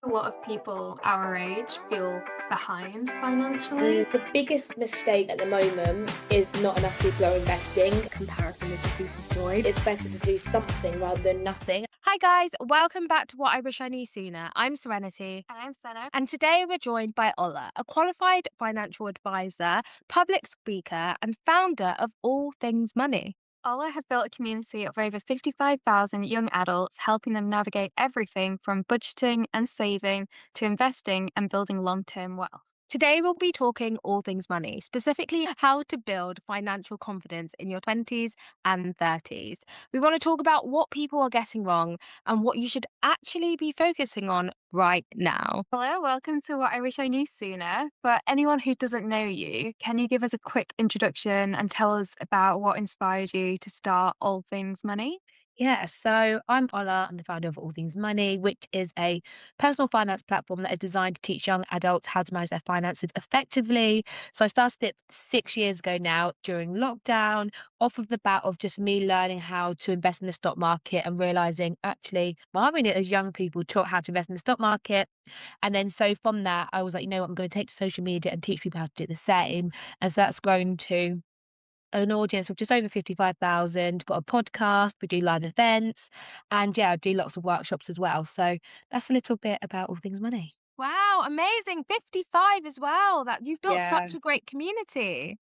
A lot of people our age feel behind financially. The biggest mistake at the moment is not enough people are investing. Comparison is the thief of joy. It's better to do something rather than nothing. Hi guys, welcome back to What I Wish I Knew Sooner. I'm Serenity. And I'm Senna. And today we're joined by Ola, a qualified financial advisor, public speaker, and founder of All Things Money. Ola has built a community of over 55,000 young adults, helping them navigate everything from budgeting and saving to investing and building long-term wealth. Today we'll be talking all things money, specifically how to build financial confidence in your 20s and 30s. We want to talk about what people are getting wrong and what you should actually be focusing on right now. Hello, welcome to What I Wish I Knew Sooner. For anyone who doesn't know you, can you give us a quick introduction and tell us about what inspired you to start All Things Money? Yeah, so I'm Ola. I'm the founder of All Things Money, which is a personal finance platform that is designed to teach young adults how to manage their finances effectively. So I started it 6 years ago now during lockdown, off of the bat of just me learning how to invest in the stock market and realizing actually, well, I mean, as young people taught how to invest in the stock market. And then so from that, I was like, you know what, I'm going to take to social media and teach people how to do the same. And so that's grown to an audience of just over 55,000, got a podcast, we do live events, and yeah, I do lots of workshops as well. So that's a little bit about all things money. Wow, amazing. 55 as well. That you've built Yeah. such a great community.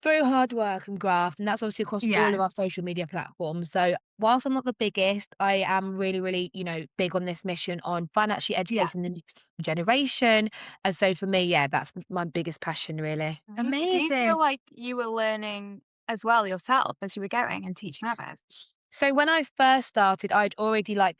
Through hard work and graft, and that's obviously across all Yeah. of our social media platforms. So whilst I'm not the biggest, I am really, really, big on this mission on financially Yeah. educating the next generation. And so for me, yeah, that's my biggest passion, really. Amazing. Do you Amazing. feel like you were learning as well yourself as you were going and teaching others? So when I first started, I'd already I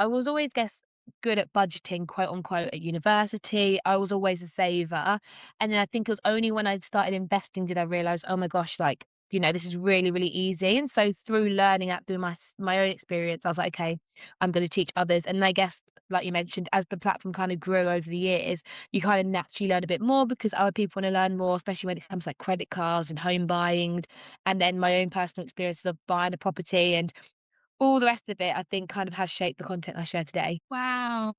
was always guess good at budgeting, quote unquote, at university. I was always a saver. And then I think it was only when I started investing did I realize, oh my gosh, this is really, really easy. And so through learning that through my own experience, I was like, okay, I'm going to teach others. And I guess, like you mentioned, as the platform kind of grew over the years, you kind of naturally learn a bit more because other people want to learn more, especially when it comes to like credit cards and home buying, and then my own personal experiences of buying a property and all the rest of it, I think, kind of has shaped the content I share today. Wow.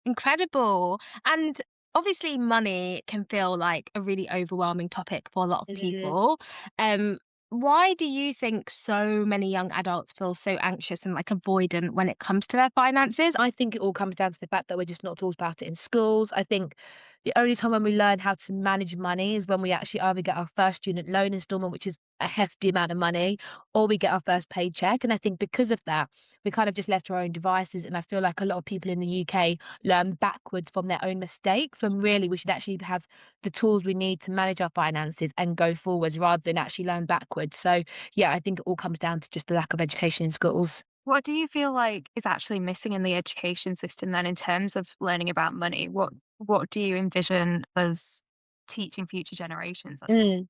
Incredible. And obviously, money can feel like a really overwhelming topic for a lot of Mhm. people. Um, why do you think so many young adults feel so anxious and like avoidant when it comes to their finances? I think it all comes down to the fact that we're just not taught about it in schools. I think the only time when we learn how to manage money is when we actually either get our first student loan installment, which is a hefty amount of money, or we get our first paycheck. And I think because of that, we kind of just left to our own devices. And I feel like a lot of people in the UK learn backwards from their own mistakes, when really we should actually have the tools we need to manage our finances and go forwards rather than actually learn backwards. So, yeah, I think it all comes down to just the lack of education in schools. What do you feel like is actually missing in the education system then in terms of learning about money? What do you envision as teaching future generations at school? Mm.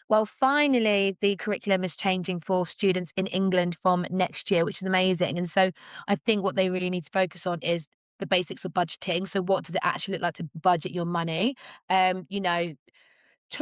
Well, finally, the curriculum is changing for students in England from next year, which is amazing. And so I think what they really need to focus on is the basics of budgeting. So what does it actually look like to budget your money? Um, you know,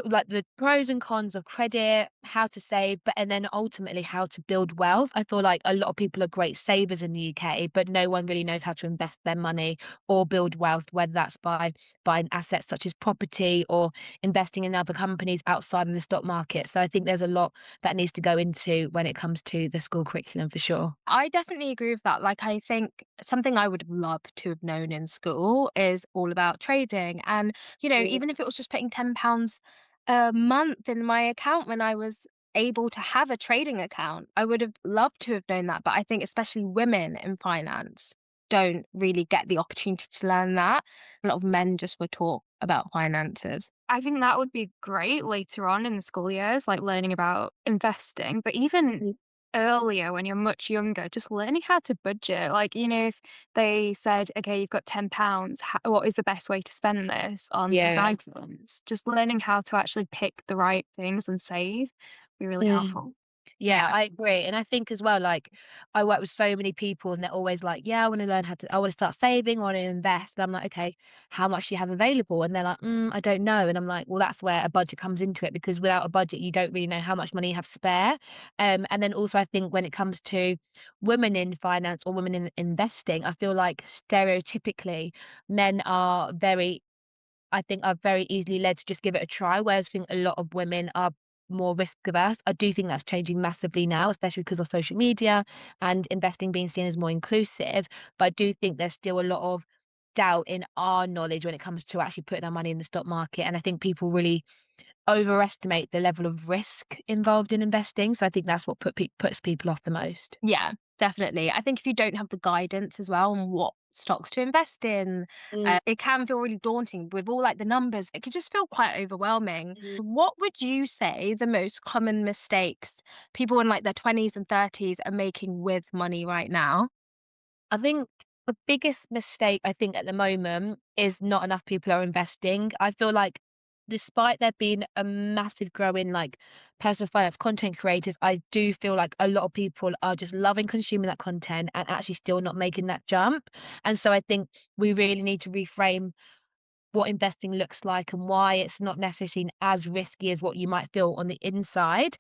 like the pros and cons of credit, how to save, but and then ultimately how to build wealth. I feel like a lot of people are great savers in the UK, but no one really knows how to invest their money or build wealth, whether that's by buying assets such as property or investing in other companies outside of the stock market. So I think there's a lot that needs to go into when it comes to the school curriculum for sure. I definitely agree with that. Like, I think something I would love to have known in school is all about trading. And, Mm. even if it was just putting £10 a month in my account when I was able to have a trading account. I would have loved to have known that, but I think especially women in finance don't really get the opportunity to learn that. A lot of men just were taught about finances. I think that would be great later on in the school years, like learning about investing, but even Mm. earlier when you're much younger, just learning how to budget. Like, if they said, okay, you've got £10, what is the best way to spend this on these Yeah. items? Just learning how to actually pick the right things and save be really Mm. helpful. Yeah, Yeah. I agree. And I think as well, like, I work with so many people and they're always like, yeah, I want to start saving, I want to invest. And I'm like, okay, how much do you have available? And they're like, I don't know. And I'm like, well, that's where a budget comes into it because without a budget, you don't really know how much money you have spare. And then also, I think when it comes to women in finance or women in investing, I feel like stereotypically men are very easily led to just give it a try, whereas I think a lot of women are more risk averse. I do think that's changing massively now, especially because of social media and investing being seen as more inclusive. But I do think there's still a lot of doubt in our knowledge when it comes to actually putting our money in the stock market. And I think people really overestimate the level of risk involved in investing. So I think that's what puts people off the most. Yeah, definitely. I think if you don't have the guidance as well on what stocks to invest in, Mm, it can feel really daunting with all like the numbers. It could just feel quite overwhelming. mm. What would you say the most common mistakes people in like their 20s and 30s are making with money right now? I think the biggest mistake I think at the moment is not enough people are investing. I feel like despite there being a massive growing like personal finance content creators, I do feel like a lot of people are just loving consuming that content and actually still not making that jump. And so I think we really need to reframe what investing looks like and why it's not necessarily seen as risky as what you might feel on the inside.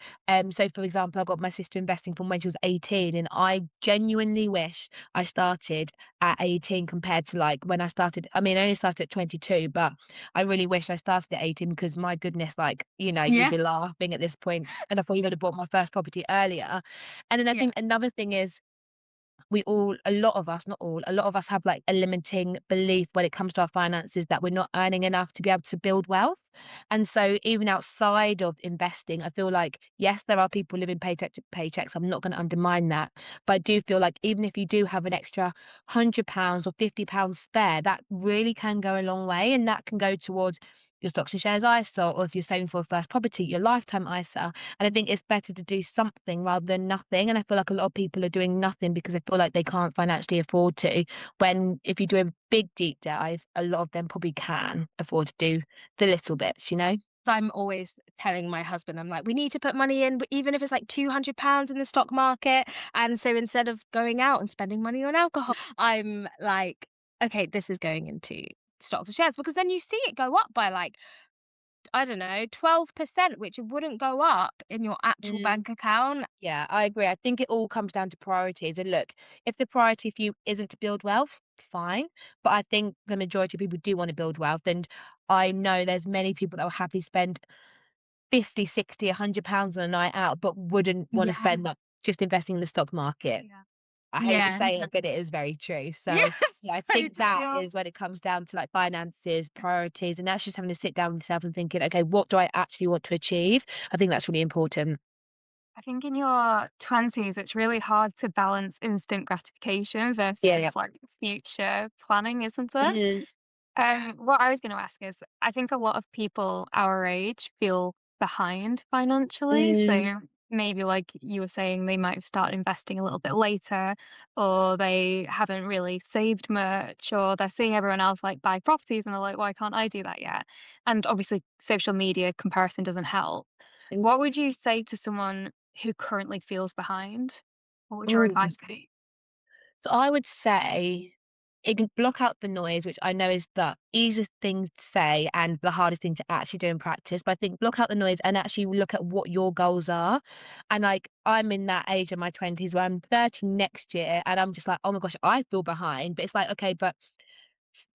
So for example, I got my sister investing from when she was 18 and I genuinely wish I started at 18 compared to like when I started. I mean, I only started at 22, but I really wish I started at 18 because my goodness, like, you'd Yeah. be laughing at this point and I thought you would have bought my first property earlier. And then I Yeah. think another thing is a lot of us, not all, a lot of us have like a limiting belief when it comes to our finances that we're not earning enough to be able to build wealth. And so even outside of investing, I feel like, yes, there are people living paycheck to paychecks. I'm not going to undermine that. But I do feel like even if you do have an extra £100 or £50 spare, that really can go a long way. And that can go towards your stocks and shares ISA, or if you're saving for a first property, your lifetime ISA. And I think it's better to do something rather than nothing. And I feel like a lot of people are doing nothing because they feel like they can't financially afford to. When if you do a big deep dive, a lot of them probably can afford to do the little bits. So I'm always telling my husband, I'm like, we need to put money in, even if it's like £200 in the stock market. And so instead of going out and spending money on alcohol, I'm like, okay, this is going into stocks and shares because then you see it go up by like, I don't know, 12%, which it wouldn't go up in your actual Mm, bank account. yeah, I agree. I think it all comes down to priorities. And look, if the priority for you isn't to build wealth, fine. But I think the majority of people do want to build wealth. And I know there's many people that will happily spend 50, 60, £100 on a night out, but wouldn't wanna Yeah. spend that just investing in the stock market. Yeah. I hate to Yeah. say it, but it is very true. So, Yes, yeah, I so think that true. is when it comes down to, like, finances, priorities, and that's just having to sit down with yourself and thinking, "Okay, what do I actually want to achieve?" I think that's really important. I think in your 20s, it's really hard to balance instant gratification Yeah, yeah. versus like future planning, isn't it? Mhm, What I was going to ask is, I think a lot of people our age feel behind financially. mm, So maybe, like you were saying, they might have started investing a little bit later, or they haven't really saved much, or they're seeing everyone else like buy properties and they're like, why can't I do that yet? And obviously, social media comparison doesn't help. mm, What would you say to someone who currently feels behind? What would your ooh. advice be? So I would say it can block out the noise, which I know is the easiest thing to say and the hardest thing to actually do in practice. But I think block out the noise and actually look at what your goals are. And like I'm in that age of my 20s where I'm 30 next year and I'm just like, oh my gosh, I feel behind. But it's like, okay, but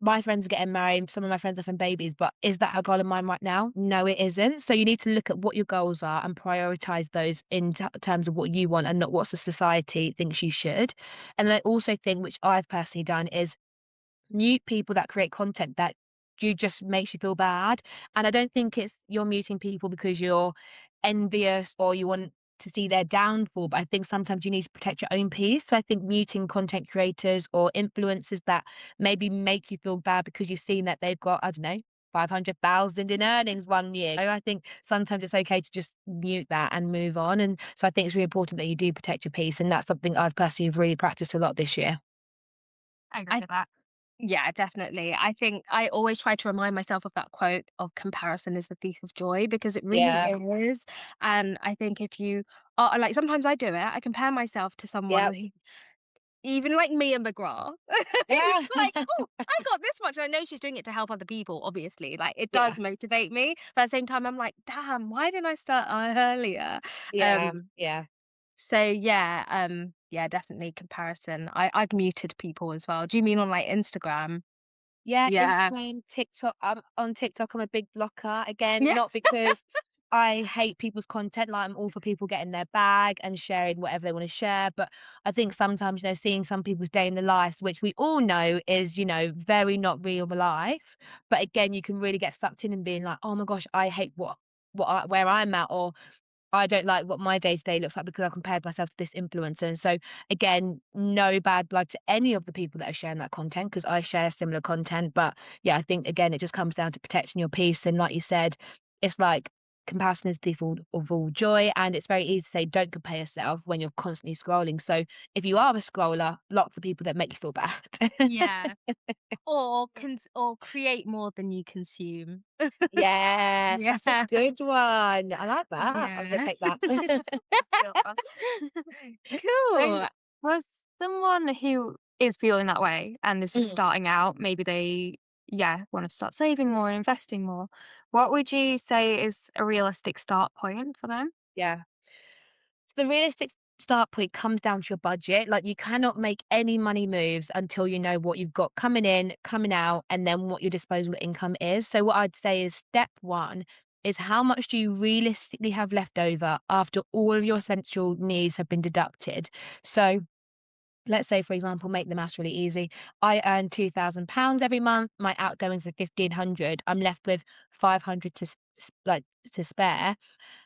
my friends are getting married, some of my friends are having babies, but is that a goal of mine right now? No, it isn't. So you need to look at what your goals are and prioritize those in terms of what you want and not what the society thinks you should. And I also think, which I've personally done, is mute people that create content that you just makes you feel bad. And I don't think it's you're muting people because you're envious or you want to see their downfall, but I think sometimes you need to protect your own peace. So I think muting content creators or influencers that maybe make you feel bad because you've seen that they've got, I don't know, 500,000 in earnings one year. So I think sometimes it's okay to just mute that and move on. And so I think it's really important that you do protect your peace. And that's something I've personally really practiced a lot this year. I agree I with that. Yeah, definitely. I think I always try to remind myself of that quote of comparison is the thief of joy because it really Yeah. is. And I think if you like, sometimes I do it. I compare myself to someone Yep. who even like Mia McGrath, Yeah. it's like, "Oh, I got this much," and I know she's doing it to help other people, obviously, like, it Yeah. does motivate me, but at the same time, I'm like, "Damn, why didn't I start earlier?" Yeah. Um, Yeah. so yeah, yeah, definitely comparison. I've muted people as well. Do you mean on, like, Instagram? Yeah, Yeah. Instagram, TikTok. On TikTok, I'm a big blocker. Again, Yeah. not because I hate people's content, like I'm all for people getting their bag and sharing whatever they want to share. But I think sometimes, seeing some people's day in the lives, which we all know is, very not real life. But again, you can really get sucked in and being like, oh my gosh, I hate where I'm at, or I don't like what my day to day looks like because I compared myself to this influencer. And so, again, no bad blood to any of the people that are sharing that content because I share similar content. But yeah, I think again, it just comes down to protecting your peace. And like you said, it's like comparison is the thief of all joy. And it's very easy to say, don't compare yourself when you're constantly scrolling. So if you are a scroller, block the people that make you feel bad. Yeah. Or create more than you consume. Yes, Yeah. that's a good one. I like that. I'm gonna Yeah. take that. Feel that. So Cool. for someone who is feeling that way and is just Mm, starting out, maybe they, yeah, want to start saving more and investing more, what would you say is a realistic start point for them? yeah. So the realistic start point comes down to your budget. Like you cannot make any money moves until you know what you've got coming in, coming out, and then what your disposable income is. So what I'd say is step one is how much do you realistically have left over after all of your essential needs have been deducted. So let's say, for example, make the maths really easy. I earn £2,000 every month. My outgoings are 1,500. I'm left with 500 to spare.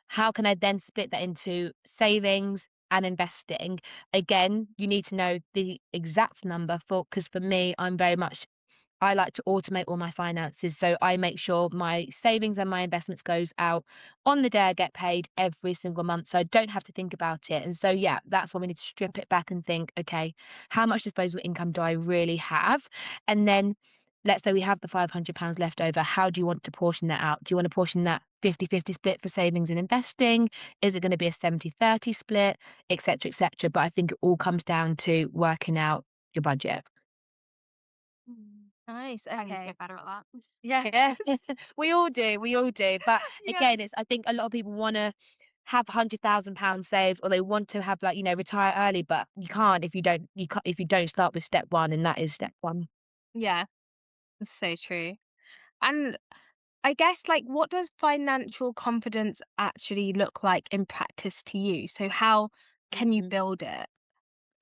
How can I then split that into savings and investing? Again, you need to know the exact number because for me, I like to automate all my finances. So I make sure my savings and my investments goes out on the day I get paid every single month. So I don't have to think about it. And so, yeah, that's when we need to strip it back and think, okay, how much disposable income do I really have? And then let's say we have the £500 left over. How do you want to portion that out? Do you want to portion that 50-50 split for savings and investing? Is it going to be a 70-30 split, etc., etc.? But I think it all comes down to working out your budget. Nice. I need to Okay. get better at that. Yes. Yeah, we all do, we all do. But Yeah. again, I think a lot of people wanna have £100,000 saved or they want to have like, retire early, but you can't if you don't start with step one, and that is step one. Yeah. That's so true. And I guess, like, what does financial confidence actually look like in practice to you? So how can you Mhm. build it?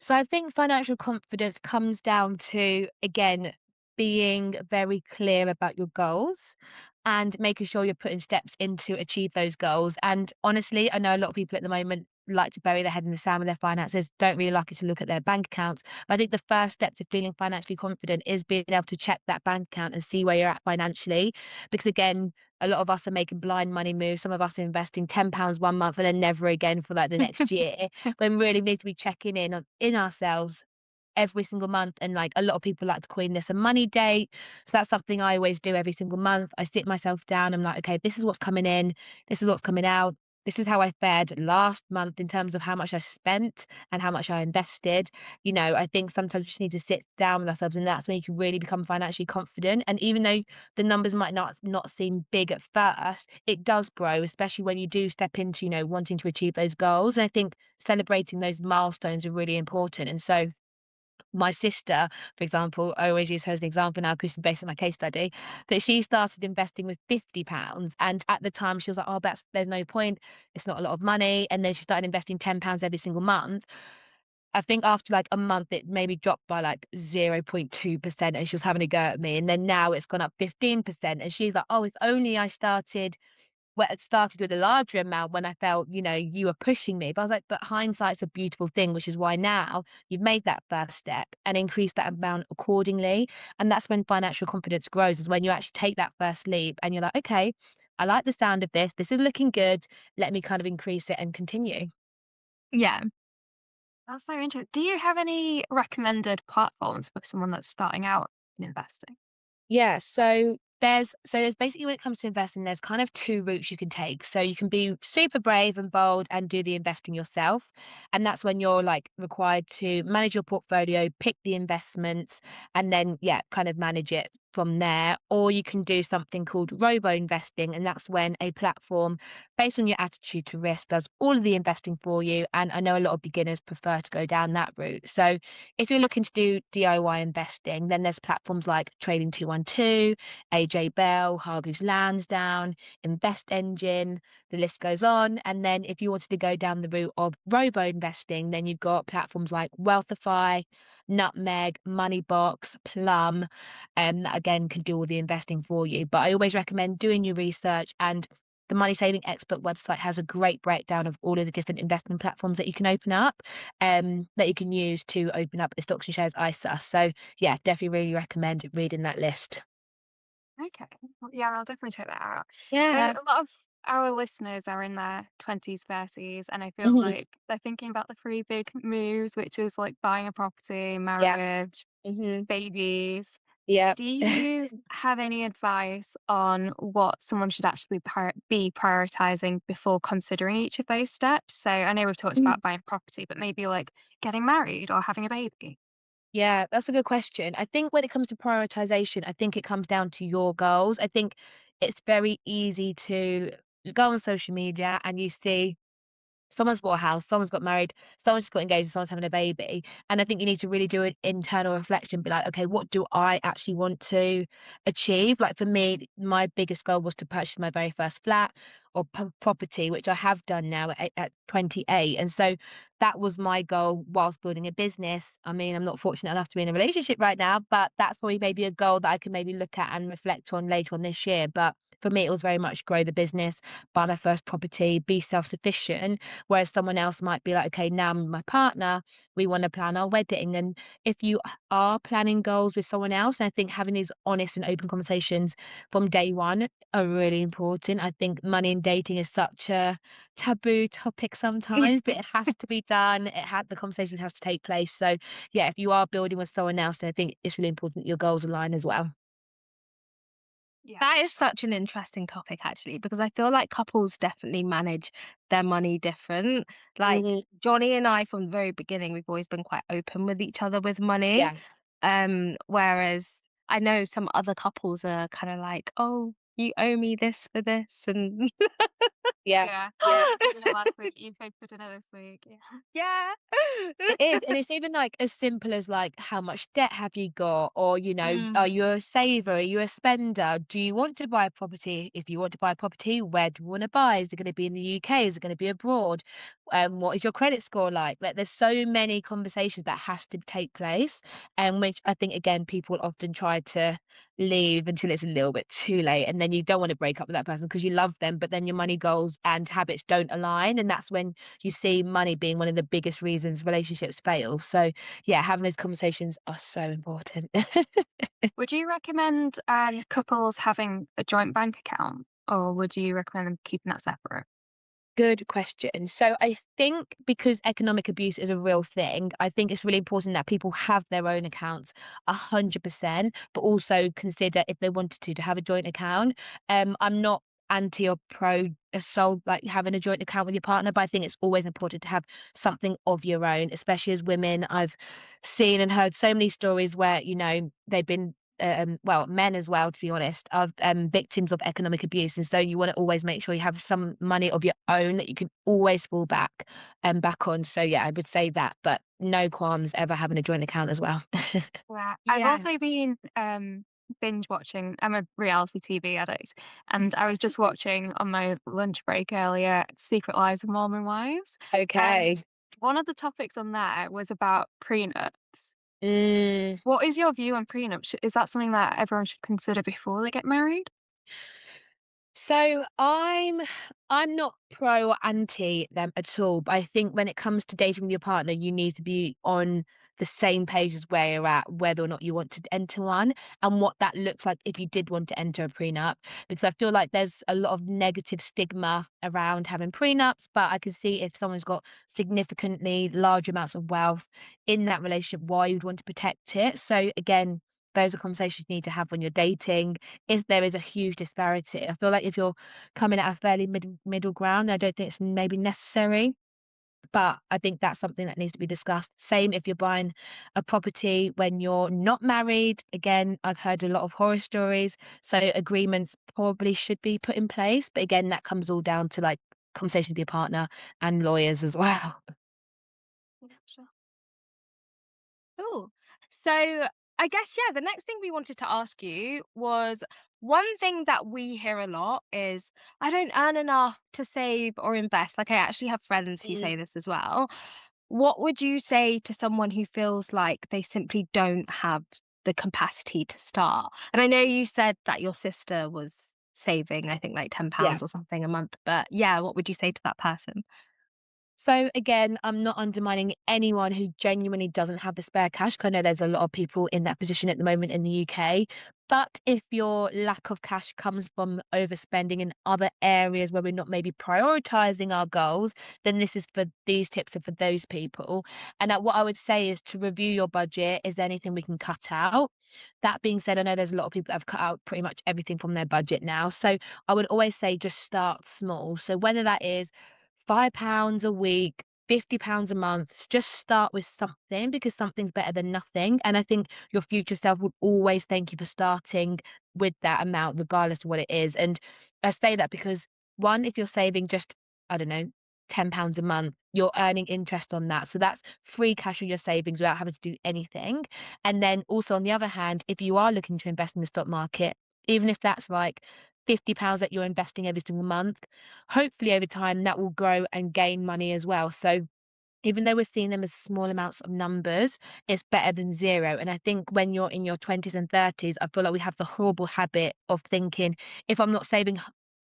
So I think financial confidence comes down to, again, being very clear about your goals and making sure you're putting steps in to achieve those goals. And honestly, I know a lot of people at the moment like to bury their head in the sand with their finances, don't really like it to look at their bank accounts. But I think the first step to feeling financially confident is being able to check that bank account and see where you're at financially. Because again, a lot of us are making blind money moves. Some of us are investing £10 one month and then never again for like the next year, when really we need to be checking in ourselves every single month. And like a lot of people like to coin this a money date. So that's something I always do every single month. I sit myself down. I'm like, okay, this is what's coming in. This is what's coming out. This is how I fared last month in terms of how much I spent and how much I invested. I think sometimes we just need to sit down with ourselves, and that's when you can really become financially confident. And even though the numbers might not seem big at first, it does grow, especially when you do step into, wanting to achieve those goals. And I think celebrating those milestones are really important. And so my sister, for example, I always use her as an example now because she's based on my case study, that she started investing with £50. And at the time she was like, oh, there's no point. It's not a lot of money. And then she started investing £10 every single month. I think after like a month, it maybe dropped by like 0.2% and she was having a go at me. And then now it's gone up 15%. And she's like, oh, if only I started well, it started with a larger amount when I felt, you were pushing me. But I was like, but hindsight's a beautiful thing, which is why now you've made that first step and increased that amount accordingly. And that's when financial confidence grows, is when you actually take that first leap and you're like, okay, I like the sound of this. This is looking good. Let me kind of increase it and continue. Yeah, that's so interesting. Do you have any recommended platforms for someone that's starting out in investing? Yeah. So There's basically when it comes to investing, there's kind of 2 routes you can take. So you can be super brave and bold and do the investing yourself, and that's when you're, like, required to manage your portfolio, pick the investments, and then, yeah, kind of manage it from there. Or you can do something called robo investing, and that's when a platform, based on your attitude to risk, does all of the investing for you, and I know a lot of beginners prefer to go down that route. So if you're looking to do DIY investing, then there's platforms like Trading 212, AJ Bell, Hargreaves Lansdown, Invest Engine, the list goes on. And then if you wanted to go down the route of robo investing, then you've got platforms like Wealthify, Nutmeg, Moneybox, Plum, that again can do all the investing for you. But I always recommend doing your research, and the Money Saving Expert website has a great breakdown of all of the different investment platforms that you can open up, that you can use to open up a stocks and shares ISA. So yeah, definitely really recommend reading that list. Okay. Well, yeah, I'll definitely check that out. So Yeah. a lot of our listeners are in their 20s, 30s, and I feel Mhm. like they're thinking about the three big moves, which is like buying a property, Yeah. marriage, Mhm. babies. Yeah. Do you have any advice on what someone should actually be prioritizing before considering each of those steps? So I know we've talked Mm. about buying property, but maybe like getting married or having a baby. Yeah, that's a good question. I think when it comes to prioritization, I think it comes down to your goals. I think it's very easy to go on social media and you see someone's bought a house, someone's got married, someone's just got engaged, and someone's having a baby. And I think you need to really do an internal reflection, be like, okay, what do I actually want to achieve? Like for me, my biggest goal was to purchase my very first flat or property, which I have done now at 28. And so that was my goal whilst building a business. I mean, I'm not fortunate enough to be in a relationship right now, but that's probably maybe a goal that I can maybe look at and reflect on later on this year. But for me, it was very much grow the business, buy my first property, be self sufficient. Whereas someone else might be like, okay, now I'm with my partner, we want to plan our wedding. And if you are planning goals with someone else, I think having these honest and open conversations from day one are really important. I think money and dating is such a taboo topic sometimes, but it has to be done. The conversation has to take place. So yeah, if you are building with someone else, then I think it's really important that your goals align as well. Yeah. That is such an interesting topic actually, because I feel like couples definitely manage their money different. Like Hmm. Johnny and I from the very beginning, we've always been quite open with each other with money. Yeah, Whereas I know some other couples are kind of like, "Oh, you owe me this for this," and yeah, Yeah. I yeah. paid for dinner last week. You paid for dinner this week. Yeah. yeah. It is, and it's even, like, as simple as, like, how much debt have you got? Or, are Mm. you a saver? Are you a spender? Do you want to buy a property? If you want to buy a property, where do you wanna buy? Is it gonna be in the UK? Is it gonna be abroad? What is your credit score like? Like, there's so many conversations that has to take place, and which I think, again, people often try to leave until it's a little bit too late, and then you don't wanna break up with that person because you love them, but then your money goals and habits don't align, and that's when you see money being one of the biggest reasons relationships fail. So, yeah, having those conversations are so important. Would you recommend couples having a joint bank account, or would you recommend them keeping that separate? Good question. So I think because economic abuse is a real thing, I think it's really important that people have their own accounts 100%, but also consider if they wanted to have a joint account. I'm not anti or pro a sole like having a joint account with your partner, but I think it's always important to have something of your own, especially as women. I've seen and heard so many stories where, they've been well, men as well, to be honest, are victims of economic abuse. And so you want to always make sure you have some money of your own that you can always fall back on. So yeah, I would say that, but no qualms ever having a joint account as well. Yeah. I've Yeah. also been binge watching. I'm a reality TV addict, and I was just watching on my lunch break earlier Secret Lives of Mormon Wives, and Okay. one of the topics on there was about prenups. Mm. What is your view on prenups? Is that something that everyone should consider before they get married? So I'm not pro or anti them at all, but I think when it comes to dating with your partner, you need to be on the same page as where you're at, whether or not you want to enter one and what that looks like if you did want to enter a prenup. Because I feel like there's a lot of negative stigma around having prenups, but I can see if someone's got significantly large amounts of wealth in that relationship, why you'd want to protect it. So again, those are conversations you need to have when you're dating. If there is a huge disparity, I feel like if you're coming at a fairly middle ground, I don't think it's maybe necessary. But I think that's something that needs to be discussed. Same if you're buying a property when you're not married. Again, I've heard a lot of horror stories. So agreements probably should be put in place. But again, that comes all down to like conversation with your partner and lawyers as well. Yeah, sure. Cool. So I guess, yeah, the next thing we wanted to ask you was, one thing that we hear a lot is, I don't earn enough to save or invest. Like, I actually have friends who Mm. say this as well. What would you say to someone who feels like they simply don't have the capacity to start? And I know you said that your sister was saving, I think, like Yeah. £10 or something a month, but yeah, what would you say to that person? So again, I'm not undermining anyone who genuinely doesn't have the spare cash, 'cause I know there's a lot of people in that position at the moment in the UK. But if your lack of cash comes from overspending in other areas where we're not maybe prioritizing our goals, then this is for these tips are for those people. And that what I would say is to review your budget. Is there anything we can cut out? That being said, I know there's a lot of people that have cut out pretty much everything from their budget now. So I would always say just start small. So whether that is £5 a week, £50 a month, just start with something because something's better than nothing. And I think your future self would always thank you for starting with that amount, regardless of what it is. And I say that because one, if you're saving just, I don't know, £10 a month, you're earning interest on that. So that's free cash in your savings without having to do anything. And then also on the other hand, if you are looking to invest in the stock market, even if that's like £50 that you're investing every single month, hopefully over time that will grow and gain money as well. So even though we're seeing them as small amounts of numbers, it's better than zero. And I think when you're in your 20s and 30s, I feel like we have the horrible habit of thinking, if I'm not saving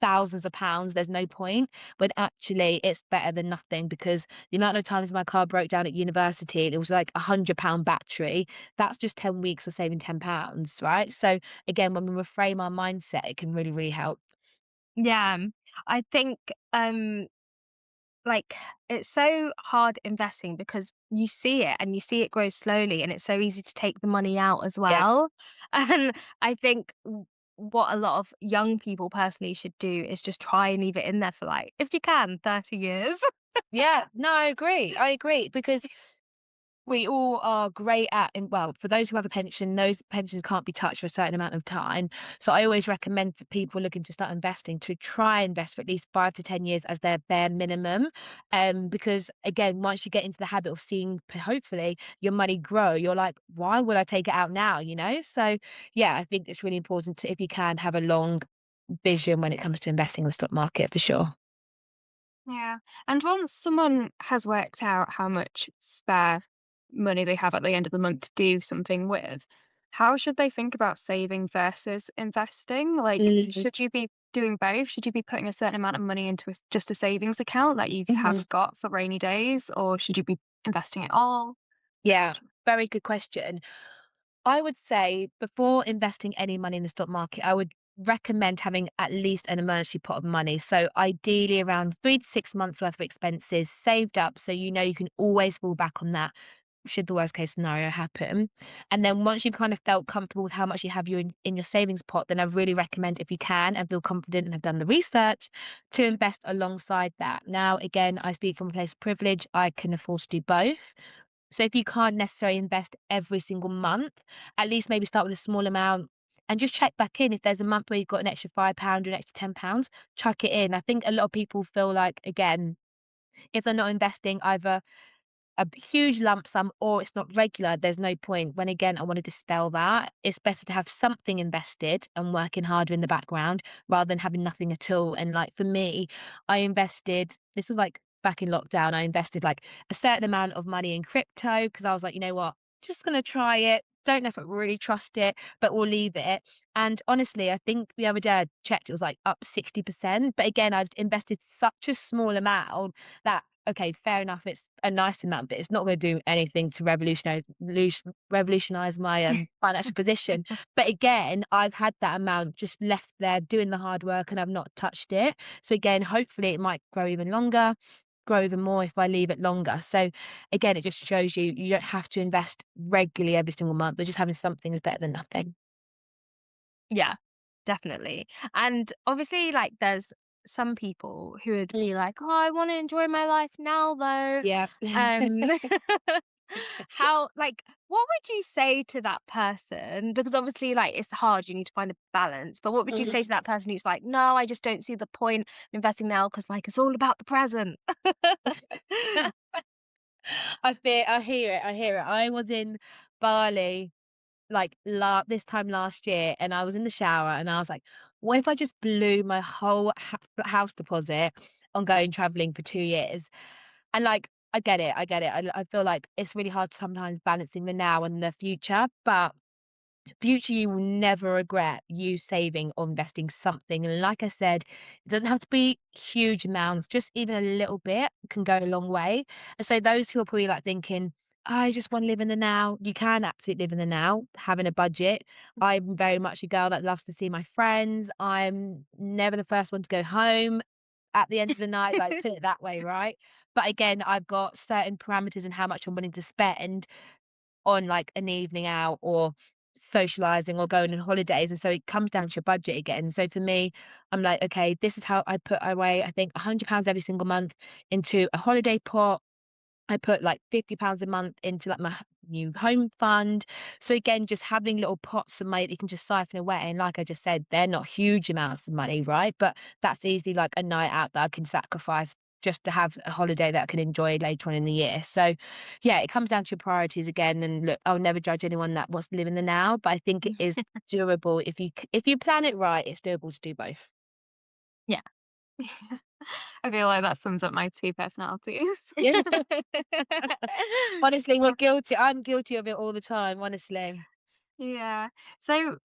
thousands of pounds, there's no point. But actually, it's better than nothing because the amount of times my car broke down at university and it was like £100 battery, that's just 10 weeks of saving £10, right? So again, when we reframe our mindset, it can really, really help. Yeah, I think like, it's so hard investing because you see it and you see it grow slowly, and it's so easy to take the money out as Yeah. well. And I think what a lot of young people personally should do is just try and leave it in there for, like, if you can, 30 years. Yeah, no, I agree. I agree because we all are great at, and well, for those who have a pension, those pensions can't be touched for a certain amount of time. So I always recommend for people looking to start investing to try and invest for at least 5 to 10 years as their bare minimum. Because again, once you get into the habit of seeing, hopefully, your money grow, you're like, why would I take it out now? So yeah, I think it's really important to, if you can, have a long vision when it comes to investing in the stock market for sure. Yeah. And once someone has worked out how much spare money they have at the end of the month to do something with, how should they think about saving versus investing? Like, Mm, should you be doing both? Should you be putting a certain amount of money into just a savings account that you mhm. have got for rainy days, or should you be investing it all? Yeah, very good question. I would say before investing any money in the stock market, I would recommend having at least an emergency pot of money. So ideally around 3 to 6 months worth of expenses saved up so you know you can always fall back on that should the worst case scenario happen. And then once you've kind of felt comfortable with how much you have in your savings pot, then I really recommend if you can and feel confident and have done the research to invest alongside that. Now, again, I speak from a place of privilege. I can afford to do both. So if you can't necessarily invest every single month, at least maybe start with a small amount and just check back in. If there's a month where you've got an extra £5 or an extra £10, chuck it in. I think a lot of people feel like, again, if they're not investing either huge lump sum or it's not regular, there's no point. When again, I want to dispel that. It's better to have something invested and working harder in the background rather than having nothing at all. And like for me, I invested, this was like back in lockdown, I invested like a certain amount of money in crypto because I was like, you know what, just gonna try it. Don't know if I really trust it, but we'll leave it. And honestly, I think the other day I checked, it was like up 60%. But again, I've invested such a small amount that okay, fair enough, it's a nice amount, but it's not gonna do anything to revolutionize my, financial position. But again, I've had that amount just left there doing the hard work and I've not touched it. So again, hopefully it might grow even longer. grow even more if I leave it longer. So again, it just shows you you don't have to invest regularly every single month, but just having something is better than nothing. Yeah, definitely. And obviously, like, there's some people who would be like, "Oh, I want to enjoy my life now, though." Yeah. Um, how, like, what would you say to that person? Because obviously, like, it's hard. You need to find a balance. But what would you say to Mhm. that person who's like, "No, I just don't see the point in investing now because, like, it's all about the present." I hear it, I hear it. I was in Bali, like, this time last year, and I was in the shower, and I was like, "What if I just blew my whole house deposit on going traveling for 2 years?" And, like, I get it, I get it. I feel like it's really hard sometimes balancing the now and the future, but future you will never regret you saving or investing something. And like I said, it doesn't have to be huge amounts, just even a little bit can go a long way. And so those who are probably like thinking, I just want to live in the now, you can absolutely live in the now, having a budget. I'm very much a girl that loves to see my friends. I'm never the first one to go home at the end of the night, like put it that way, right? But again, I've got certain parameters in how much I'm willing to spend on like an evening out or socializing or going on holidays, and so it comes down to your budget again. So for me, I'm like, okay, this is how I put away, I think £100 every single month into a holiday pot. I put like £50 a month into like my new home fund. So again, just having little pots of money that you can just siphon away. And like I just said, they're not huge amounts of money, right? But that's easily like a night out that I can sacrifice just to have a holiday that I can enjoy later on in the year. So yeah, it comes down to your priorities again. And look, I'll never judge anyone that wants to live in the now, but I think it is doable. If you plan it right, it's doable to do both. Yeah. I feel like that sums up my 2 personalities. Yeah. Honestly, we're guilty. I'm guilty of it all the time, honestly. Yeah. So,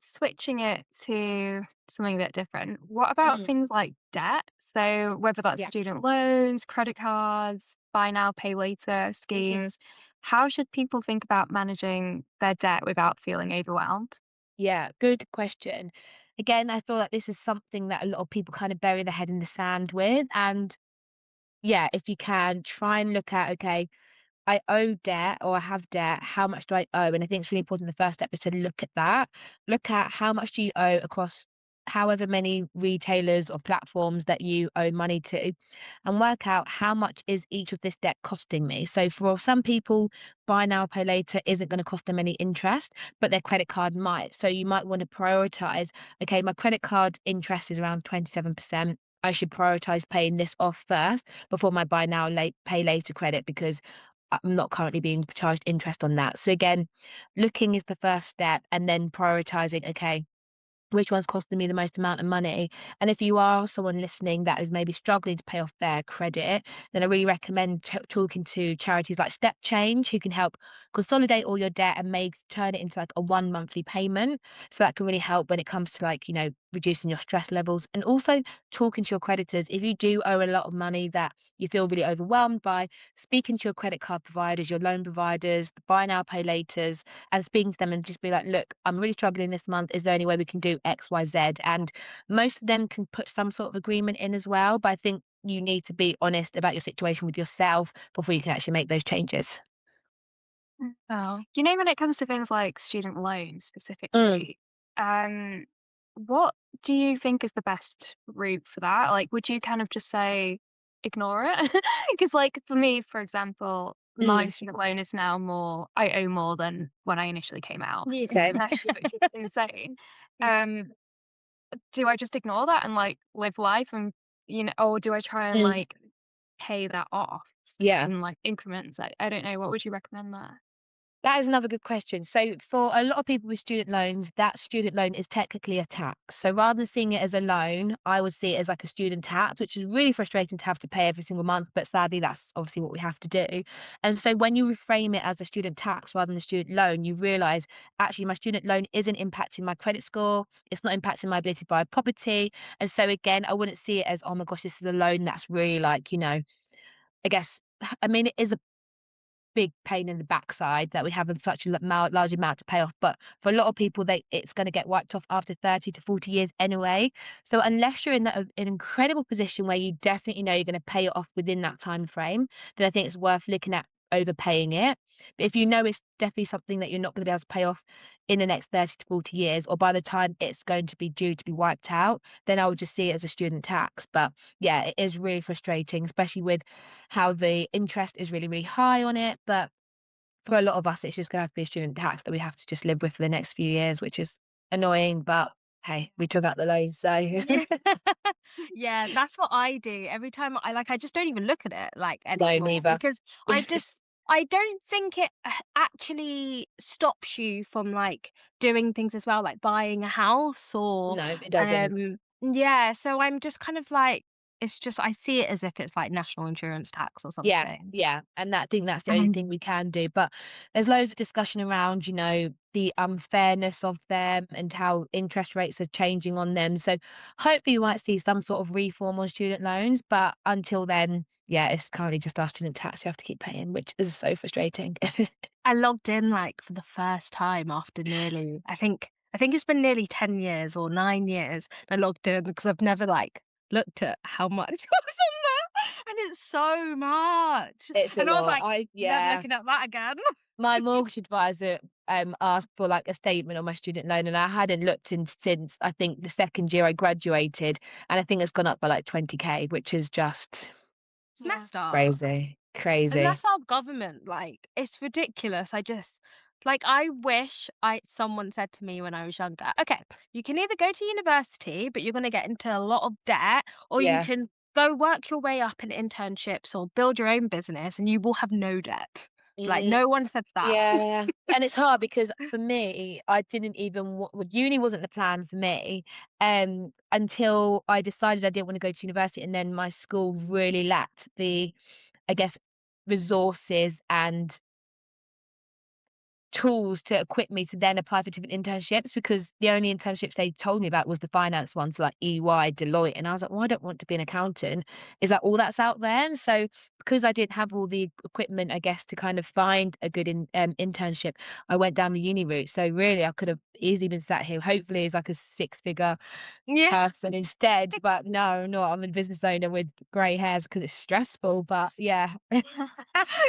switching it to something a bit different, what about Mhm. things like debt? So, whether that's Yeah. student loans, credit cards, buy now, pay later Mhm. schemes, how should people think about managing their debt without feeling overwhelmed? Yeah, good question. Again, I feel like this is something that a lot of people kind of bury their head in the sand with. And yeah, if you can try and look at, okay, I owe debt or I have debt, how much do I owe? And I think it's really important the first step is to look at that. Look at how much do you owe across however many retailers or platforms that you owe money to, and work out how much is each of this debt costing me. So for some people, buy now, pay later isn't going to cost them any interest, but their credit card might. So you might want to prioritize, okay, my credit card interest is around 27%. I should prioritize paying this off first before my buy now, late pay later credit because I'm not currently being charged interest on that. So again, looking is the first step and then prioritizing, okay, which one's costing me the most amount of money? And if you are someone listening that is maybe struggling to pay off their credit, then I really recommend talking to charities like Step Change, who can help consolidate all your debt and make turn it into like a one monthly payment. So that can really help when it comes to like, you know, reducing your stress levels, and also talking to your creditors. If you do owe a lot of money that you feel really overwhelmed by, speaking to your credit card providers, your loan providers, the buy now, pay laters, and speaking to them and just be like, look, I'm really struggling this month. Is there any way we can do X, Y, Z? And most of them can put some sort of agreement in as well. But I think you need to be honest about your situation with yourself before you can actually make those changes. Oh, when it comes to things like student loans Mm, specifically, um, what do you think is the best route for that? Like, would you kind of just say ignore it? Because, like, for me, for example, my mm. student loan is now more, I owe more than when I initially came out, Yeah. Same. which is insane. Yeah. Um, do I just ignore that and like live life and, or do I try and Mm, like pay that off yeah. in like increments? I don't know. What would you recommend there? That is another good question. So, for a lot of people with student loans, that student loan is technically a tax. So, rather than seeing it as a loan, I would see it as like a student tax, which is really frustrating to have to pay every single month. But sadly, that's obviously what we have to do. And so, when you reframe it as a student tax rather than a student loan, you realize actually my student loan isn't impacting my credit score. It's not impacting my ability to buy a property. And so, again, I wouldn't see it as, oh my gosh, this is a loan that's really like, you know, I guess, I mean, it is big pain in the backside that we have such a large amount to pay off. But for a lot of people, it's going to get wiped off after 30 to 40 years anyway. So unless you're in an incredible position where you definitely know you're going to pay it off within that time frame, then I think it's worth looking at overpaying it. But if you know it's definitely something that you're not going to be able to pay off in the next 30 to 40 years, or by the time it's going to be due to be wiped out, then I would just see it as a student tax. But yeah, it is really frustrating, especially with how the interest is really, really high on it. But for a lot of us, it's just going to have to be a student tax that we have to just live with for the next few years, which is annoying. But hey, we took out the loan, so Yeah. Yeah, that's what I do. Every time I just don't even look at it, like, no, anymore neither. because I don't think it actually stops you from, like, doing things as well, like buying a house or, No, it doesn't. yeah, so I'm just kind of like it's just I see it as if it's like national insurance tax or Yeah, something. yeah, and I think that's the only Um, thing we can do, but there's loads of discussion around, the unfairness of them and how interest rates are changing on them, so hopefully we might see some sort of reform on student loans, but until then, yeah, it's currently just our student tax you have to keep paying, which is so frustrating. I logged in, like, for the first time after nearly I think it's been nearly 10 years or 9 years I logged in because I've never, like, looked at how much was on there, and it's so much, It's a and I was lot. like, "Never Yeah. looking at that again." My mortgage advisor, asked for, like, a statement on my student loan, and I hadn't looked in since, I think, the second year I graduated, and I think it's gone up by, like, 20K, which is just It's Yeah. messed up. crazy, And crazy. that's our government, like, it's ridiculous. I wish someone said to me when I was younger, "Okay, you can either go to university, but you're gonna get into a lot of debt, or you Yeah. can go work your way up in internships or build your own business and you will have no debt." Like, Mm, no one said that. yeah, and it's hard because for me, I didn't even uni wasn't the plan for me, until I decided I didn't wanna go to university, and then my school really lacked the, I guess, resources and tools to equip me to then apply for different internships because the only internships they told me about was the finance ones like EY, Deloitte, and I was like, "Well, I don't want to be an accountant. Is that all that's out there?" And so because I didn't have all the equipment, I guess, to kind of find a good internship, I went down the uni route. So really, I could have easily been sat here, hopefully, as like a six-figure Yeah. person instead. But no, no, I'm a business owner with grey hairs because it's stressful. But yeah.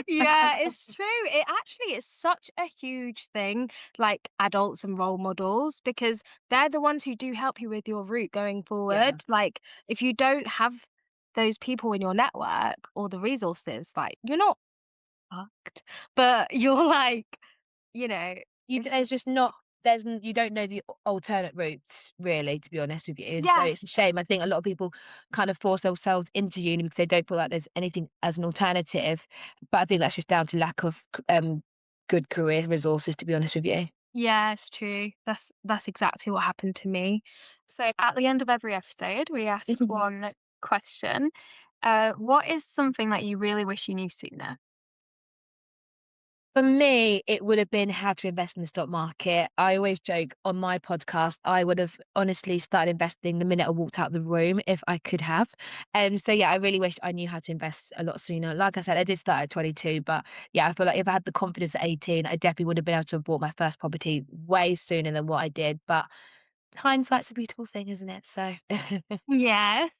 Yeah, it's true. It actually is such a huge thing, like adults and role models, because they're the ones who do help you with your route going Yeah. forward. Like, if you don't have those people in your network or the resources, like, you're not fucked, but you're like, you know, it's There's just, just not you don't know the alternate routes really, to be honest with you, and so yeah. it's a shame. I think a lot of people kind of force themselves into uni because they don't feel like there's anything as an alternative, but I think that's just down to lack of good career resources, to be honest with you. Yeah, it's true. That's exactly what happened to me. So at the end of every episode, we ask one question. What is something that you really wish you knew sooner? For me, it would have been how to invest in the stock market. I always joke on my podcast, I would have honestly started investing the minute I walked out the room if I could have. So yeah, I really wish I knew how to invest a lot sooner. Like I said, I did start at 22, but yeah, I feel like if I had the confidence at 18, I definitely would have been able to have bought my first property way sooner than what I did. But hindsight's a beautiful thing, isn't it? So Yes.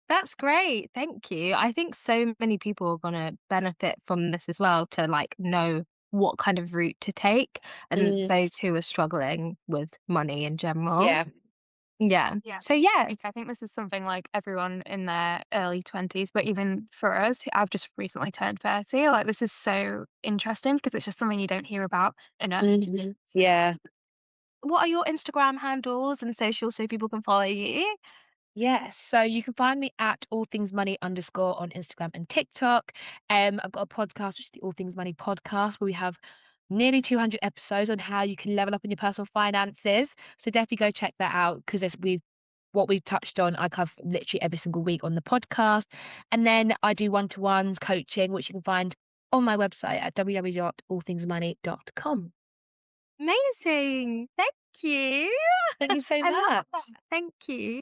That's great. Thank you. I think so many people are gonna benefit from this as well to like know what kind of route to take and mm, those who are struggling with money in general. yeah. Yeah. Yeah. So yeah. I think this is something like everyone in their early 20s, but even for us, I've just recently turned 30. Like, this is so interesting because it's just something you don't hear about enough. Mhm. So, yeah. Yeah. What are your Instagram handles and socials so people can follow you? Yes, so you can find me at all things money underscore on Instagram and TikTok. I've got a podcast, which is the All Things Money podcast, where we have nearly 200 episodes on how you can level up in your personal finances. So definitely go check that out because what we've touched on, I cover literally every single week on the podcast. And then I do one-to-ones coaching, which you can find on my website at www.allthingsmoney.com. Amazing. Thank you. Thank you so I love much. that. Thank you.